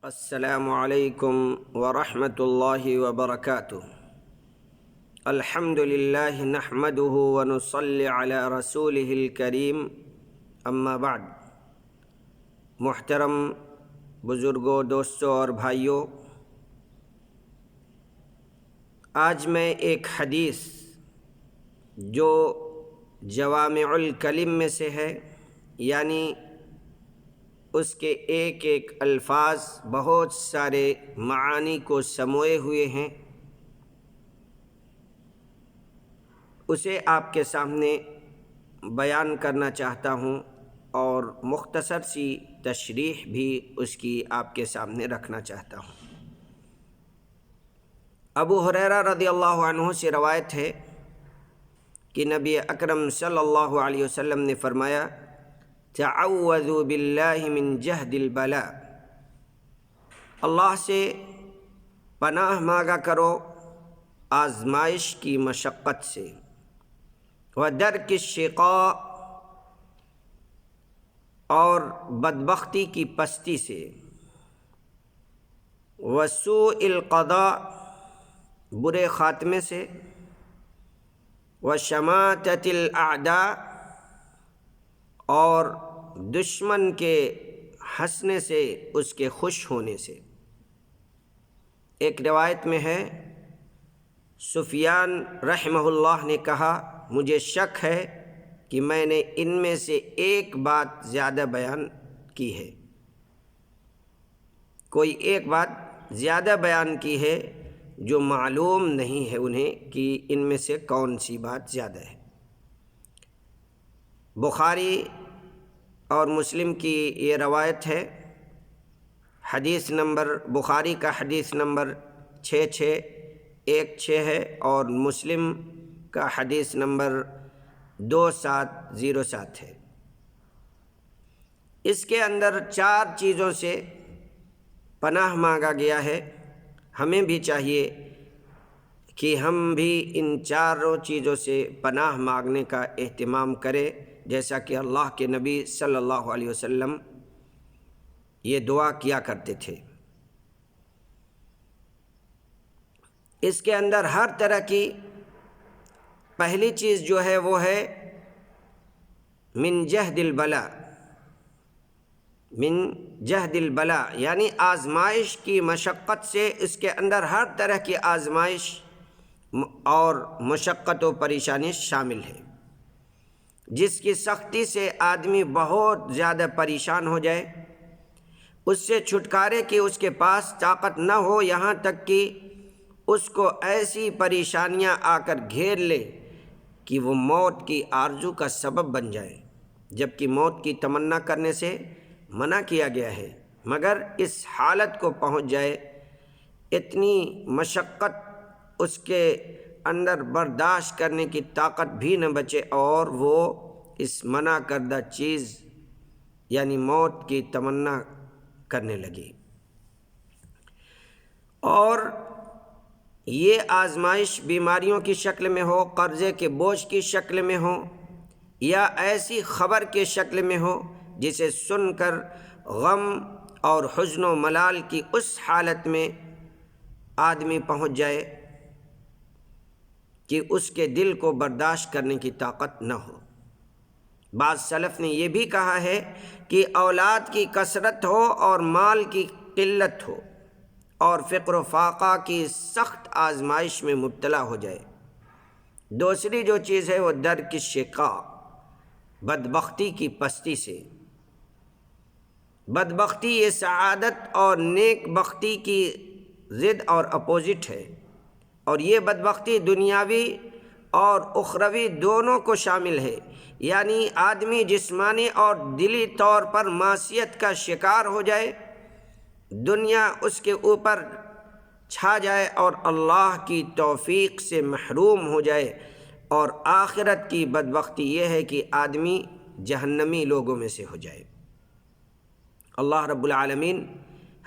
السلام علیکم ورحمۃ اللہ وبرکاتہ۔ الحمد للہ نحمده ونصلی علی رسولہ الکریم، اما بعد۔ محترم بزرگوں، دوستوں اور بھائیوں، آج میں ایک حدیث جو جوامع الکلم میں سے ہے، یعنی اس کے ایک ایک الفاظ بہت سارے معانی کو سموئے ہوئے ہیں، اسے آپ کے سامنے بیان کرنا چاہتا ہوں اور مختصر سی تشریح بھی اس کی آپ کے سامنے رکھنا چاہتا ہوں۔ ابو ہریرہ رضی اللہ عنہ سے روایت ہے کہ نبی اکرم صلی اللہ علیہ وسلم نے فرمایا، تعوذوا باللہ من جہد البلاء، اللہ سے پناہ مانگا کرو آزمائش کی مشقت سے، ودرک الشقاء، اور بدبختی کی پستی سے، وسوء القضاء، برے خاتمے سے، وشماتۃ الاعداء، اور دشمن کے ہنسنے سے، اس کے خوش ہونے سے۔ ایک روایت میں ہے، سفیان رحمہ اللہ نے کہا، مجھے شک ہے کہ میں نے ان میں سے ایک بات زیادہ بیان کی ہے، کوئی ایک بات زیادہ بیان کی ہے جو معلوم نہیں ہے انہیں کہ ان میں سے کون سی بات زیادہ ہے۔ بخاری اور مسلم کی یہ روایت ہے، حدیث نمبر بخاری کا حدیث نمبر 6616 ہے اور مسلم کا حدیث نمبر 2707 ہے۔ اس کے اندر 4 چیزوں سے پناہ مانگا گیا ہے۔ ہمیں بھی چاہیے کہ ہم بھی ان 4 چیزوں سے پناہ مانگنے کا اہتمام کریں، جیسا کہ اللہ کے نبی صلی اللہ علیہ وسلم یہ دعا کیا کرتے تھے۔ اس کے اندر ہر طرح کی پہلی چیز جو ہے وہ ہے من جہد البلاء، من جہد البلاء، یعنی آزمائش کی مشقت سے۔ اس کے اندر ہر طرح کی آزمائش اور مشقت و پریشانی شامل ہے، جس کی سختی سے آدمی بہت زیادہ پریشان ہو جائے، اس سے چھٹکارے کی اس کے پاس طاقت نہ ہو، یہاں تک کہ اس کو ایسی پریشانیاں آ کر گھیر لے کہ وہ موت کی آرزو کا سبب بن جائے، جبکہ موت کی تمنا کرنے سے منع کیا گیا ہے، مگر اس حالت کو پہنچ جائے، اتنی مشقت اس کے اندر برداشت کرنے کی طاقت بھی نہ بچے اور وہ اس منع کردہ چیز یعنی موت کی تمنا کرنے لگی۔ اور یہ آزمائش بیماریوں کی شکل میں ہو، قرضے کے بوجھ کی شکل میں ہو، یا ایسی خبر کے شکل میں ہو جسے سن کر غم اور حزن و ملال کی اس حالت میں آدمی پہنچ جائے کہ اس کے دل کو برداشت کرنے کی طاقت نہ ہو۔ بعض سلف نے یہ بھی کہا ہے کہ اولاد کی کثرت ہو اور مال کی قلت ہو اور فقر و فاقہ کی سخت آزمائش میں مبتلا ہو جائے۔ دوسری جو چیز ہے وہ درک الشقاء، بدبختی کی پستی سے۔ بدبختی یہ سعادت اور نیک بختی کی ضد اور اپوزٹ ہے، اور یہ بدبختی دنیاوی اور اخروی دونوں کو شامل ہے، یعنی آدمی جسمانی اور دلی طور پر معصیت کا شکار ہو جائے، دنیا اس کے اوپر چھا جائے اور اللہ کی توفیق سے محروم ہو جائے، اور آخرت کی بدبختی یہ ہے کہ آدمی جہنمی لوگوں میں سے ہو جائے۔ اللہ رب العالمین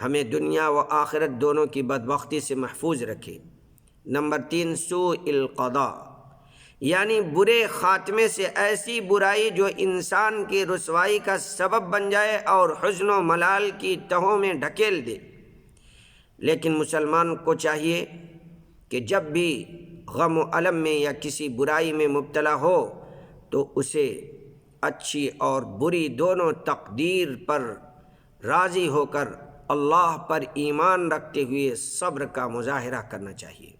ہمیں دنیا و آخرت دونوں کی بدبختی سے محفوظ رکھے۔ نمبر 3، سوء القضاء، یعنی برے خاتمے سے، ایسی برائی جو انسان کی رسوائی کا سبب بن جائے اور حزن و ملال کی تہوں میں ڈھکیل دے۔ لیکن مسلمان کو چاہیے کہ جب بھی غم و الم میں یا کسی برائی میں مبتلا ہو تو اسے اچھی اور بری دونوں تقدیر پر راضی ہو کر اللہ پر ایمان رکھتے ہوئے صبر کا مظاہرہ کرنا چاہیے۔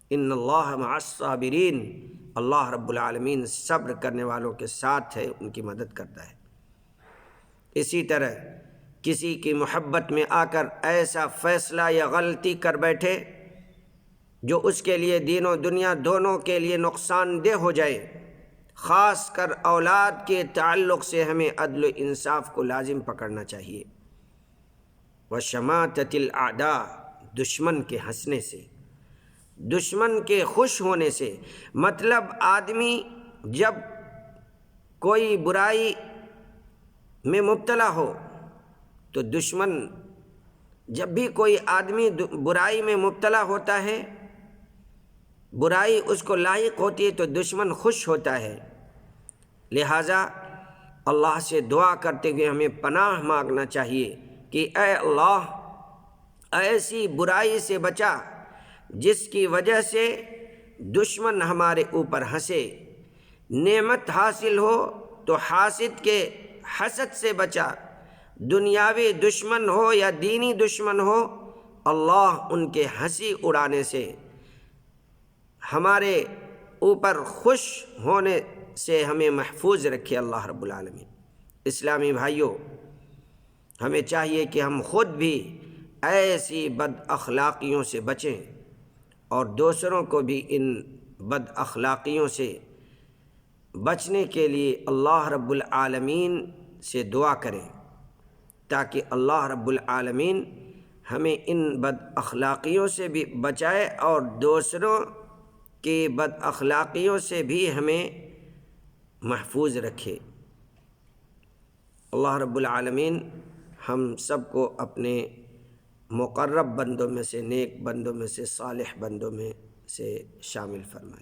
ان اللہ مع الصابرین، اللہ رب العالمین صبر کرنے والوں کے ساتھ ہے، ان کی مدد کرتا ہے۔ اسی طرح کسی کی محبت میں آ کر ایسا فیصلہ یا غلطی کر بیٹھے جو اس کے لیے دین و دنیا دونوں کے لیے نقصان دہ ہو جائے، خاص کر اولاد کے تعلق سے ہمیں عدل و انصاف کو لازم پکڑنا چاہیے۔ وشماتۃ الاعداء، دشمن کے ہنسنے سے، دشمن کے خوش ہونے سے، مطلب آدمی جب کوئی برائی میں مبتلا ہو تو دشمن، جب بھی کوئی آدمی برائی میں مبتلا ہوتا ہے، برائی اس کو لاحق ہوتی ہے تو دشمن خوش ہوتا ہے۔ لہٰذا اللہ سے دعا کرتے ہوئے ہمیں پناہ مانگنا چاہیے کہ اے اللہ ایسی برائی سے بچا جس کی وجہ سے دشمن ہمارے اوپر ہنسے، نعمت حاصل ہو تو حاسد کے حسد سے بچا، دنیاوی دشمن ہو یا دینی دشمن ہو، اللہ ان کے ہنسی اڑانے سے، ہمارے اوپر خوش ہونے سے ہمیں محفوظ رکھے اللہ رب العالمین۔ اسلامی بھائیوں، ہمیں چاہیے کہ ہم خود بھی ایسی بد اخلاقیوں سے بچیں اور دوسروں کو بھی ان بد اخلاقیوں سے بچنے کے لیے اللہ رب العالمین سے دعا کریں تاکہ اللہ رب العالمین ہمیں ان بد اخلاقیوں سے بھی بچائے اور دوسروں کی بد اخلاقیوں سے بھی ہمیں محفوظ رکھے۔ اللہ رب العالمین ہم سب کو اپنے مقرب بندوں میں سے، نیک بندوں میں سے، صالح بندوں میں سے شامل فرمائے۔